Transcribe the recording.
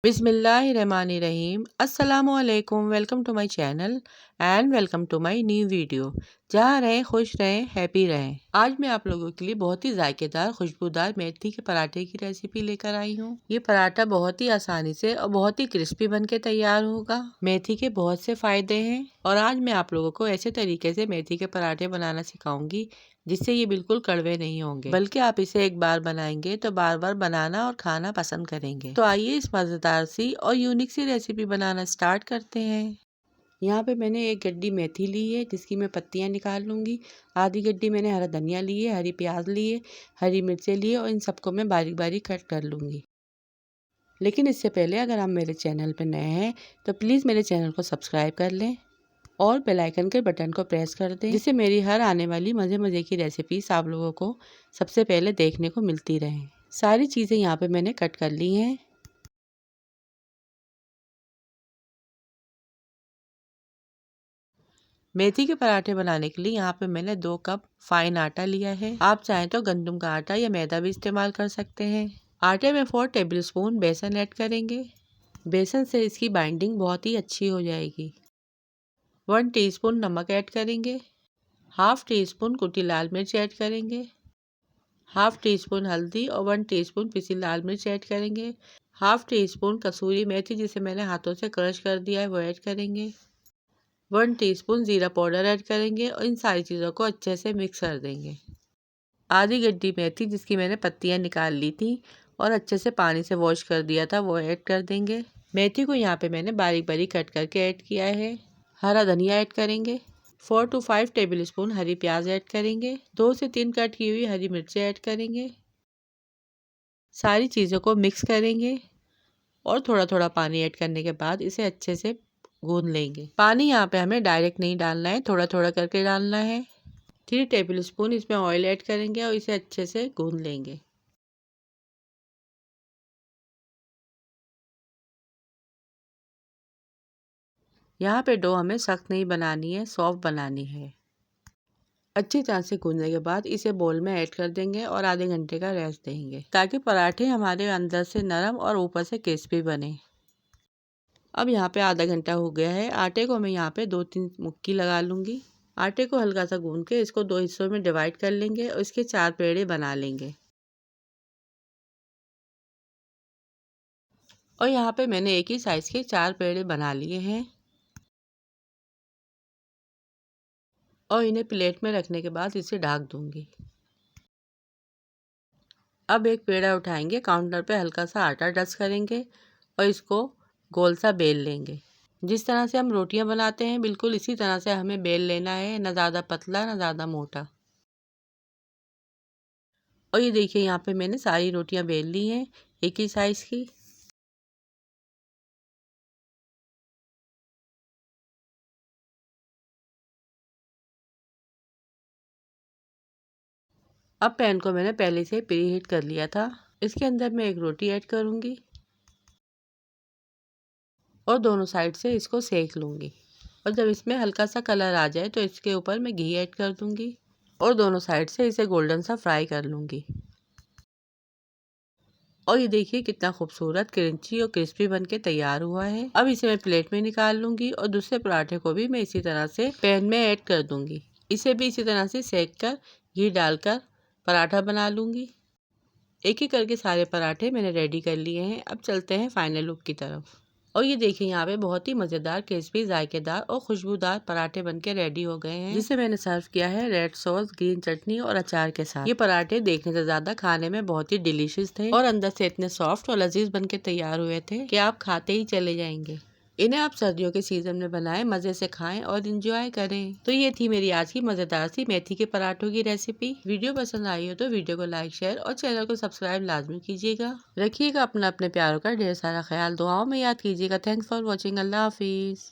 बिस्मिल्लाहिर्रहमानिर्रहीम। अस्सलामुअलैकुम। Welcome to my channel and welcome to my new video. जहाँ रहें खुश रहें, हैप्पी रहें। आज मैं आप लोगों के लिए बहुत ही जायकेदार खुशबूदार मेथी के पराठे की रेसिपी लेकर आई हूँ। ये पराठा बहुत ही आसानी से और बहुत ही क्रिस्पी बन के तैयार होगा। मेथी के बहुत से फायदे हैं और आज मैं आप लोगों को ऐसे तरीके से मेथी के पराठे बनाना सिखाऊंगी जिससे ये बिल्कुल कड़वे नहीं होंगे, बल्कि आप इसे एक बार बनाएंगे तो बार बार बनाना और खाना पसंद करेंगे। तो आइए इस मज़ेदार सी और यूनिक सी रेसिपी बनाना स्टार्ट करते हैं। यहाँ पे मैंने एक गड्डी मेथी ली है जिसकी मैं पत्तियाँ निकाल लूँगी। आधी गड्डी मैंने हरा धनिया ली है, हरी प्याज ली है, हरी मिर्चें ली है और इन सबको मैं बारीक बारीक कट कर लूँगी। लेकिन इससे पहले अगर आप मेरे चैनल पर नए हैं तो प्लीज़ मेरे चैनल को सब्सक्राइब कर लें और बेल आइकन के बटन को प्रेस कर दें, जिससे मेरी हर आने वाली मज़े मज़े की रेसिपीज आप लोगों को सबसे पहले देखने को मिलती रहें। सारी चीज़ें यहाँ पे मैंने कट कर ली हैं। मेथी के पराठे बनाने के लिए यहाँ पे मैंने 2 कप फाइन आटा लिया है। आप चाहें तो गंदम का आटा या मैदा भी इस्तेमाल कर सकते हैं। आटे में 4 टेबल स्पून बेसन ऐड करेंगे। बेसन से इसकी बाइंडिंग बहुत ही अच्छी हो जाएगी। 1 टीस्पून नमक ऐड करेंगे। हाफ टी स्पून कुटी लाल मिर्च ऐड करेंगे। हाफ टी स्पून हल्दी और 1 टीस्पून पिसी लाल मिर्च ऐड करेंगे। हाफ टी स्पून कसूरी मेथी जिसे मैंने हाथों से क्रश कर दिया है वो ऐड करेंगे। 1 टीस्पून जीरा पाउडर ऐड करेंगे और इन सारी चीज़ों को अच्छे से मिक्स कर देंगे। आधी गड्डी मेथी जिसकी मैंने पत्तियां निकाल ली थी और अच्छे से पानी से वॉश कर दिया था वो ऐड कर देंगे। मेथी को यहाँ पे मैंने बारीक बारीक कट करके ऐड किया है। हरा धनिया ऐड करेंगे। 4 to 5 टेबल स्पून हरी प्याज ऐड करेंगे। 2 से 3 कट की हुई हरी मिर्चें ऐड करेंगे। सारी चीज़ों को मिक्स करेंगे और थोड़ा थोड़ा पानी ऐड करने के बाद इसे अच्छे से गूंद लेंगे। पानी यहाँ पे हमें डायरेक्ट नहीं डालना है, थोड़ा थोड़ा करके डालना है। 3 टेबल स्पून इसमें ऑयल ऐड करेंगे और इसे अच्छे से गूंद लेंगे। यहाँ पे डो हमें सख्त नहीं बनानी है, सॉफ्ट बनानी है। अच्छी तरह से गूंदने के बाद इसे बोल में ऐड कर देंगे और आधे घंटे का रेस्ट देंगे ताकि पराठे हमारे अंदर से नरम और ऊपर से क्रिस्पी बने। अब यहाँ पे आधा घंटा हो गया है। आटे को मैं यहाँ पे 2-3 मुक्की लगा लूँगी। आटे को हल्का सा गूंद के इसको 2 हिस्सों में डिवाइड कर लेंगे और इसके 4 पेड़े बना लेंगे। और यहाँ पे मैंने एक ही साइज़ के 4 पेड़े बना लिए हैं और इन्हें प्लेट में रखने के बाद इसे ढक दूँगी। अब एक पेड़ा उठाएंगे, काउंटर पे हल्का सा आटा डस्ट करेंगे और इसको गोल सा बेल लेंगे। जिस तरह से हम रोटियां बनाते हैं बिल्कुल इसी तरह से हमें बेल लेना है, ना ज़्यादा पतला ना ज़्यादा मोटा। और ये देखिए यहाँ पे मैंने सारी रोटियां बेल ली हैं एक ही साइज़ की। अब पैन को मैंने पहले से प्री हीट कर लिया था। इसके अंदर मैं एक रोटी ऐड करूँगी और दोनों साइड से इसको सेक लूँगी। और जब इसमें हल्का सा कलर आ जाए तो इसके ऊपर मैं घी ऐड कर दूँगी और दोनों साइड से इसे गोल्डन सा फ्राई कर लूँगी। और ये देखिए कितना खूबसूरत क्रंची और क्रिस्पी बन के तैयार हुआ है। अब इसे मैं प्लेट में निकाल लूँगी और दूसरे पराठे को भी मैं इसी तरह से पैन में ऐड कर दूँगी। इसे भी इसी तरह से सेक कर घी डालकर पराठा बना लूँगी। एक एक करके सारे पराठे मैंने रेडी कर लिए हैं। अब चलते हैं फाइनल लुक की तरफ। और ये देखिए यहाँ पे बहुत ही मज़ेदार क्रिस्पी जायकेदार और खुशबूदार पराठे बनके रेडी हो गए हैं, जिसे मैंने सर्व किया है रेड सॉस, ग्रीन चटनी और अचार के साथ। ये पराठे देखने से ज़्यादा खाने में बहुत ही डिलीशियस थे और अंदर से इतने सॉफ्ट और लजीज बनके तैयार हुए थे कि आप खाते ही चले जाएंगे। इन्हें आप सर्दियों के सीजन में बनाएं, मज़े से खाएं और इंजॉय करें। तो ये थी मेरी आज की मज़ेदार सी मेथी के पराठों की रेसिपी। वीडियो पसंद आई हो तो वीडियो को लाइक, शेयर और चैनल को सब्सक्राइब लाजमी कीजिएगा। रखिएगा अपना अपने प्यारों का ढेर सारा ख्याल, दुआओं में याद कीजिएगा। Thanks for watching. अल्लाह हाफिज़।